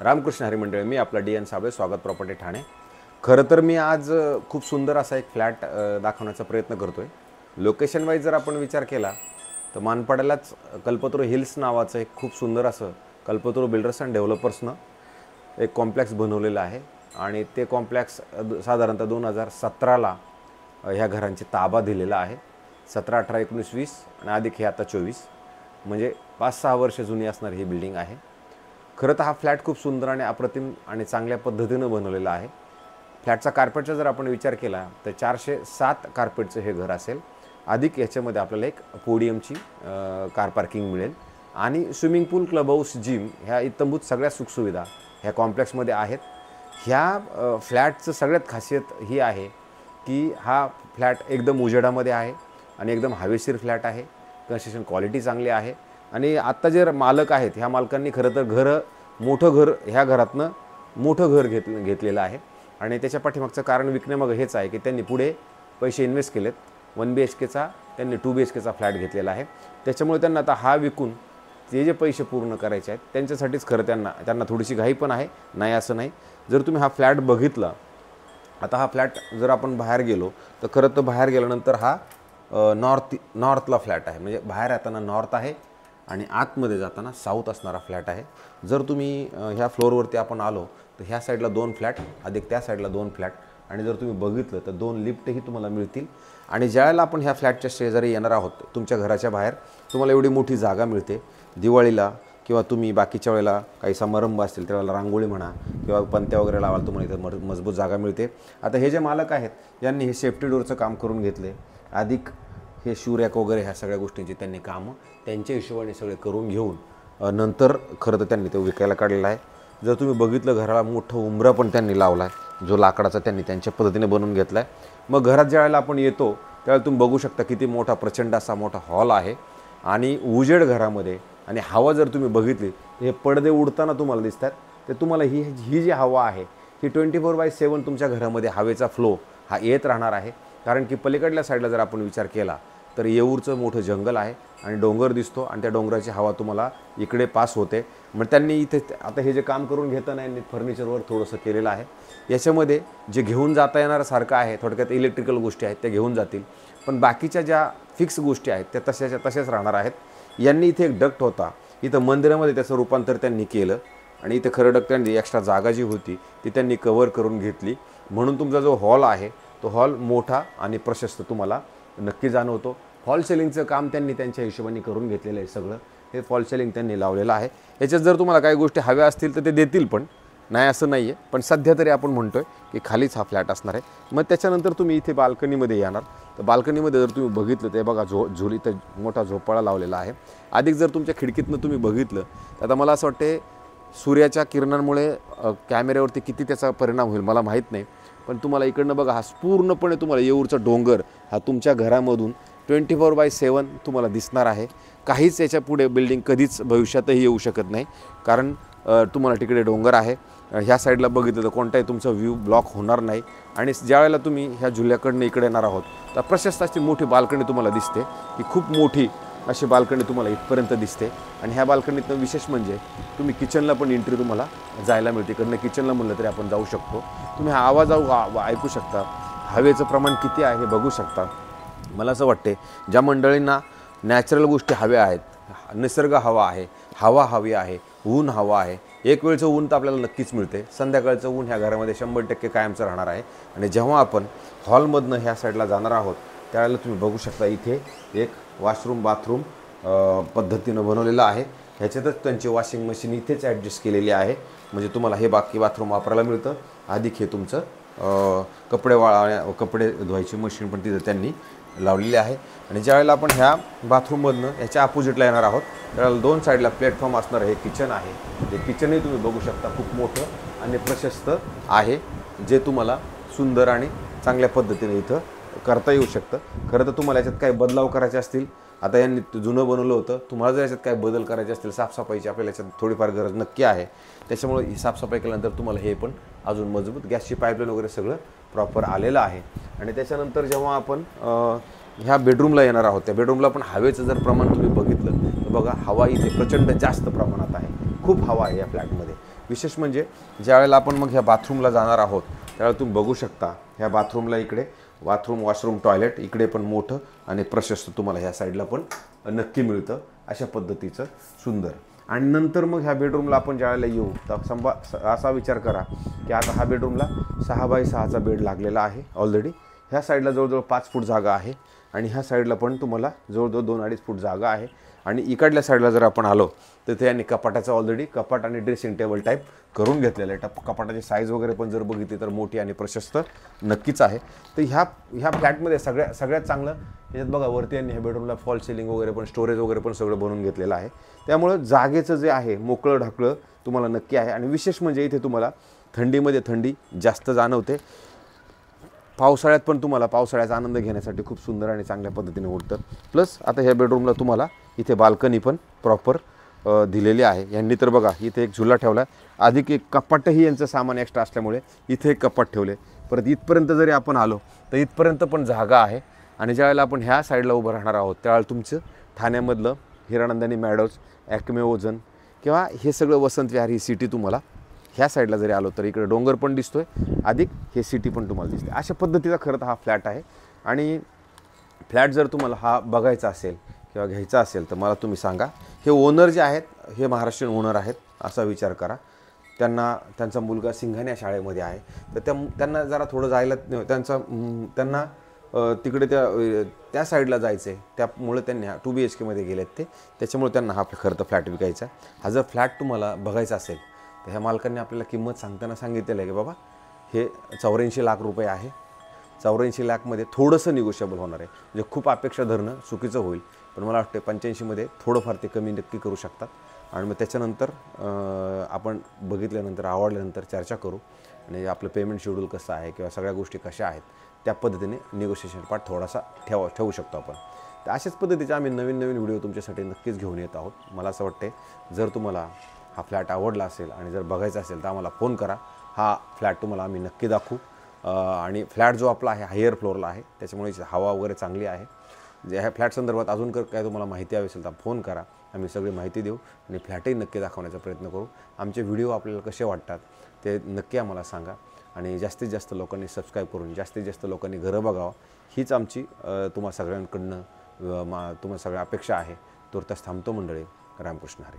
रामकृष्ण हरी मंडळी, मी आपला D N Sable, स्वागत प्रॉपर्टी ठाणे। खरं तर मी आज खूप सुंदर असा एक फ्लॅट दाखवण्याचा प्रयत्न करतोय। लोकेशन वाईज जर आपण विचार केला तर मानपाड्यालाच कल्पतरू हिल्स नावाचं एक खूप सुंदर असं कल्पतरू बिल्डर्स अँड डेव्हलपर्सनं एक कॉम्प्लेक्स बनवलेलं आहे आणि ते कॉम्प्लेक्स साधारणतः 2017ला ह्या घरांची ताबा दिलेला आहे। 17, 18, 19, 20 आणि अधिक हे आता 24, म्हणजे 5-6 वर्ष जुनी असणार ही बिल्डिंग आहे। खरं तर हा फ्लॅट खूप सुंदर आणि अप्रतिम आणि चांगल्या पद्धतीनं बनवलेला आहे। फ्लॅटचा कार्पेटचा जर आपण विचार केला तर 407 कार्पेटचं हे घर असेल, अधिक याच्यामध्ये आपल्याला एक पोडियमची कार पार्किंग मिळेल आणि स्विमिंग पूल, क्लब हाऊस, जिम ह्या इत्थंभूत सगळ्या सुखसुविधा ह्या कॉम्प्लेक्समध्ये आहेत। ह्या फ्लॅटचं सगळ्यात खासियत ही आहे की हा फ्लॅट एकदम उजेडामध्ये आहे आणि एकदम हवेशीर फ्लॅट आहे। कन्स्ट्रक्शन क्वालिटी चांगली आहे आणि आत्ता जे मालक आहेत ह्या मालकांनी खरं तर मोठं घर ह्या घरातनं मोठं घर घेतलेलं आहे आणि त्याच्या पाठीमागचं कारण विकण्यामागं हेच आहे की त्यांनी पुढे पैसे इन्व्हेस्ट केलेत। 1 BHKचा त्यांनी 2 BHKचा फ्लॅट घेतलेला आहे, त्याच्यामुळे त्यांना आता हा विकून ते जे पैसे पूर्ण करायचे आहेत त्यांच्यासाठीच खरं त्यांना थोडीशी घाई पण आहे, नाही असं नाही। जर तुम्ही हा फ्लॅट बघितला, आता हा फ्लॅट जर आपण बाहेर गेलो तर खरं तर बाहेर गेल्यानंतर हा नॉर्थला फ्लॅट आहे, म्हणजे बाहेर येताना नॉर्थ आहे आणि आतमध्ये जाताना साऊथ असणारा फ्लॅट आहे। जर तुम्ही ह्या फ्लोअरवरती आपण आलो तर ह्या साईडला 2 फ्लॅट अधिक त्या साईडला 2 फ्लॅट आणि जर तुम्ही बघितलं तर 2 लिफ्टही तुम्हाला मिळतील। आणि ज्यावेळेला आपण ह्या फ्लॅटच्या शेजारी येणार आहोत, तुमच्या घराच्या बाहेर तुम्हाला एवढी मोठी जागा मिळते। दिवाळीला किंवा तुम्ही बाकीच्या वेळेला काही समारंभ असतील त्यावेळेला रांगोळी म्हणा किंवा पंत्या वगैरे लावायला तुम्हाला इथं मजबूत जागा मिळते। आता हे जे मालक आहेत यांनी हे सेफ्टी डोअरचं काम करून घेतले, अधिक हे शूरॅक वगैरे ह्या सगळ्या गोष्टींची त्यांनी कामं त्यांच्या हिशोबाने सगळे करून घेऊन नंतर खरं तर त्यांनी ते विकायला काढलेलं आहे। जर तुम्ही बघितलं घराला मोठं उंबरा पण त्यांनी लावला आहे, जो लाकडाचा त्यांनी त्यांच्या पद्धतीने बनवून घेतला आहे। मग घरात ज्यावेळेला आपण येतो त्यावेळेला तुम्ही बघू शकता किती मोठा प्रचंड असा मोठा हॉल आहे आणि उजेड घरामध्ये आणि हवा जर तुम्ही बघितली हे पडदे उडताना तुम्हाला दिसतात, तर तुम्हाला ही जी हवा आहे ही 24/7 तुमच्या घरामध्ये हवेचा फ्लो हा येत राहणार आहे। कारण की पलीकडल्या साईडला जर आपण विचार केला तर येऊरचं मोठं जंगल आहे आणि डोंगर दिसतो आणि त्या डोंगराची हवा तुम्हाला इकडे पास होते। मग त्यांनी इथे आता हे जे काम करून घेताना यांनी फर्निचरवर थोडंसं केलेलं आहे। याच्यामध्ये जे घेऊन जाता येणारसारखं आहे, थोडक्यात इलेक्ट्रिकल गोष्टी आहेत त्या घेऊन जातील, पण बाकीच्या ज्या फिक्स गोष्टी आहेत त्या तशाच राहणार आहेत। यांनी इथे एक डक्ट होता, इथं मंदिरामध्ये त्याचं रूपांतर त्यांनी केलं आणि इथे खरं डक्ट त्यांनी एक्स्ट्रा जागा जी होती ती त्यांनी कव्हर करून घेतली, म्हणून तुमचा जो हॉल आहे तो हॉल मोठा आणि प्रशस्त तुम्हाला नक्की जाणवतो। फॉल सेलिंगचं काम त्यांनी त्यांच्या हिशोबाने करून घेतलेलं आहे, सगळं हे फॉल सेलिंग त्यांनी लावलेलं आहे। याच्यात जर तुम्हाला काही गोष्टी हव्या असतील तर ते देतील, पण नाही असं नाही आहे, पण सध्या तरी आपण म्हणतोय की खालीच हा फ्लॅट असणार आहे। मग त्याच्यानंतर तुम्ही इथे बाल्कनीमध्ये येणार तर बाल्कनीमध्ये जर तुम्ही बघितलं तर बघा झोली तर मोठा झोपाळा लावलेला आहे। अधिक जर तुमच्या खिडकीतनं तुम्ही बघितलं तर आता मला असं वाटते सूर्याच्या किरणांमुळे कॅमेऱ्यावरती किती त्याचा परिणाम होईल मला माहीत नाही, पण तुम्हाला इकडनं बघा हा पूर्णपणे तुम्हाला येऊरचा डोंगर हा तुमच्या घरामधून 24/7 तुम्हाला दिसणार आहे। काहीच याच्या पुढे बिल्डिंग कधीच भविष्यातही येऊ शकत नाही, कारण तुम्हाला तिकडे डोंगर आहे। ह्या साईडला बघितलं तर कोणताही तुमचा व्ह्यू ब्लॉक होणार नाही आणि ज्या वेळेला तुम्ही ह्या झुल्याकडनं इकडे येणार आहोत तर प्रशस्त अशी मोठी बाल्कनी तुम्हाला दिसते, की खूप मोठी अशी बाल्कनी तुम्हाला इथपर्यंत दिसते। आणि ह्या बाल्कनीतनं विशेष म्हणजे तुम्ही किचनला पण एंट्री तुम्हाला जायला मिळते, इकडनं किचनला म्हणलं तरी आपण जाऊ शकतो। तुम्ही हा आवाज ऐकू शकता, हवेचं प्रमाण किती आहे हे बघू शकता। मला असं वाटते ज्या मंडळींना नॅचरल गोष्टी हव्या आहेत, निसर्ग हवा आहे, हवा हवी आहे, ऊन हवा आहे, एक वेळचं ऊन तर आपल्याला नक्कीच मिळते, संध्याकाळचं ऊन ह्या घरामध्ये 100% कायमचं राहणार आहे। आणि जेव्हा आपण हॉलमधनं ह्या साईडला जाणार आहोत त्यावेळेला तुम्ही बघू शकता इथे एक वॉशरूम बाथरूम पद्धतीनं बनवलेलं आहे। ह्याच्यातच त्यांची वॉशिंग मशीन इथेच ॲडजस्ट केलेली आहे, म्हणजे तुम्हाला हे बाकी बाथरूम वापरायला मिळतं। अधिक हे तुमचं कपडे धुवायची मशीन पण तिथं त्यांनी लावलेली आहे। आणि ज्यावेळेला आपण ह्या बाथरूममधनं ह्याच्या अपोजिटला येणार आहोत त्यावेळेला 2 साईडला प्लॅटफॉर्म असणारं हे किचन आहे। ते किचनही तुम्ही बघू शकता खूप मोठं आणि प्रशस्त आहे, जे तुम्हाला सुंदर आणि चांगल्या पद्धतीने इथं करता येऊ शकतं। खरं तर तुम्हाला याच्यात काही बदलाव करायचे असतील, आता यांनी जुनं बनवलं होतं, तुम्हाला जर याच्यात काही बदल करायचे असतील, साफसफाईची आपल्याला याच्यात थोडीफार गरज नक्की आहे, त्याच्यामुळे ही साफसफाई केल्यानंतर तुम्हाला हे पण अजून मजबूत गॅसची पाईपलाईन वगैरे सगळं प्रॉपर आलेलं आहे। आणि त्याच्यानंतर जेव्हा आपण ह्या बेडरूमला येणार आहोत त्या बेडरूमला पण हवेचं जर प्रमाण तुम्ही बघितलं तर बघा हवा इथे प्रचंड जास्त प्रमाणात आहे, खूप हवा आहे या फ्लॅटमध्ये। विशेष म्हणजे ज्यावेळेला आपण मग ह्या बाथरूमला जाणार आहोत त्यावेळेला तुम्ही बघू शकता ह्या बाथरूमला इकडे बाथरूम वॉशरूम टॉयलेट इकडे पण मोठं आणि प्रशस्त तुम्हाला ह्या साईडला पण नक्की मिळतं अशा पद्धतीचं सुंदर. आणि नंतर मग ह्या बेडरूमला आपण ज्यावेळेला येऊ तर असा विचार करा की आता हा बेडरूमला 6x6चा बेड लागलेला आहे ऑलरेडी. ह्या साईडला जवळजवळ 5 फूट जागा आहे आणि ह्या साईडला पण तुम्हाला जवळजवळ 2-2.5 फूट जागा आहे. आणि इकडल्या साईडला जर आपण आलो तर ते यांनी कपाटाचं ऑलरेडी कपाट आणि ड्रेसिंग टेबल टाईप करून घेतलेलं आहे. कपाटाची साईज वगैरे पण जर बघितली तर मोठी आणि प्रशस्त नक्कीच आहे. तर ह्या फ्लॅटमध्ये सगळ्यात चांगलं ह्याच्यात बघा वरती यांनी ह्या बेडरूमला फॉल सिलिंग वगैरे पण स्टोरेज वगैरे पण सगळं बनवून घेतलेलं आहे. त्यामुळं जागेचं जे आहे मोकळं ढाकळं तुम्हाला नक्की आहे. आणि विशेष म्हणजे इथे तुम्हाला थंडीमध्ये थंडी जास्त जाणवते. पावसाळ्यात पण तुम्हाला पावसाळ्याचा आनंद घेण्यासाठी खूप सुंदर आणि चांगल्या पद्धतीने उठतं. प्लस आता ह्या बेडरूमला तुम्हाला इथे बाल्कनी पण प्रॉपर दिलेली आहे. यांनी तर बघा इथे एक झुला ठेवला अधिक एक कपाटही यांचं सामान एक्स्ट्रा असल्यामुळे इथे एक कपाट ठेवले. परत इथपर्यंत जरी आपण आलो तर इथपर्यंत पण जागा आहे. आणि ज्यावेळेला आपण ह्या साईडला उभं राहणार आहोत त्यावेळेला तुमचं ठाण्यामधलं हिरानंदानी मॅडोज ॲक्मे ओझन किंवा हे सगळं वसंत विहार ही सिटी तुम्हाला ह्या साईडला जरी आलो तर इकडे डोंगर पण दिसतोय अधिक हे सिटी पण तुम्हाला दिसते. अशा पद्धतीचा खरं तर हा फ्लॅट आहे. आणि फ्लॅट जर तुम्हाला हा बघायचा असेल किंवा घ्यायचा असेल तर मला तुम्ही सांगा. हे ओनर जे आहेत हे महाराष्ट्रीयन ओनर आहेत असा विचार करा. त्यांचा मुलगा सिंघानिया शाळेमध्ये आहे तर त्यांना जरा थोडं जायला त्यांना तिकडे त्या साईडला जायचं आहे. त्यामुळे त्यांनी 2 BHK मध्ये गेलेत ते. त्याच्यामुळे त्यांना हा खरं तर फ्लॅट विकायचा. हा जर फ्लॅट तुम्हाला बघायचा असेल तर ह्या मालकांनी आपल्याला किंमत सांगताना सांगितलेलं आहे की बाबा हे 84 लाख रुपये आहे. 84 लाखमध्ये थोडंसं निगोशिएबल होणार आहे. म्हणजे खूप अपेक्षा धरणं चुकीचं होईल. पण मला वाटतं 85मध्ये थोडंफार ते कमी नक्की करू शकतात. आणि मग त्याच्यानंतर आपण बघितल्यानंतर आवडल्यानंतर चर्चा करू आणि आपलं पेमेंट शेड्यूल कसं आहे किंवा सगळ्या गोष्टी कशा आहेत त्या पद्धतीने निगोशिएशन पार्ट थोडासा ठेवू शकतो आपण. तर अशाच पद्धतीचे आम्ही नवीन व्हिडिओ तुमच्यासाठी नक्कीच घेऊन येत आहोत. मला असं वाटते जर तुम्हाला हा फ्लॅट आवडला असेल आणि जर बघायचा असेल तर आम्हाला फोन करा. हा फ्लॅट तुम्हाला आम्ही नक्की दाखवू. आणि फ्लॅट जो आपला आहे हायर फ्लोअरला आहे त्याच्यामुळे हवा वगैरे चांगली आहे. जे ह्या फ्लॅट संदर्भात अजून काय तुम्हाला माहिती हवी असेल तर फोन करा. आम्ही सगळी माहिती देऊ आणि फ्लॅटही नक्की दाखवण्याचा प्रयत्न करू. आमचे व्हिडिओ आपल्याला कसे वाटतात ते नक्की आम्हाला सांगा. आणि जास्तीत जास्त लोकांनी सबस्क्राईब करून जास्तीत जास्त लोकांनी घरं बघावं हीच आमची तुम्हा सगळ्यांकडनं तुम्हा सगळ्या अपेक्षा आहे. तुर्तास थांबतो मंडळी. रामकृष्ण हरी.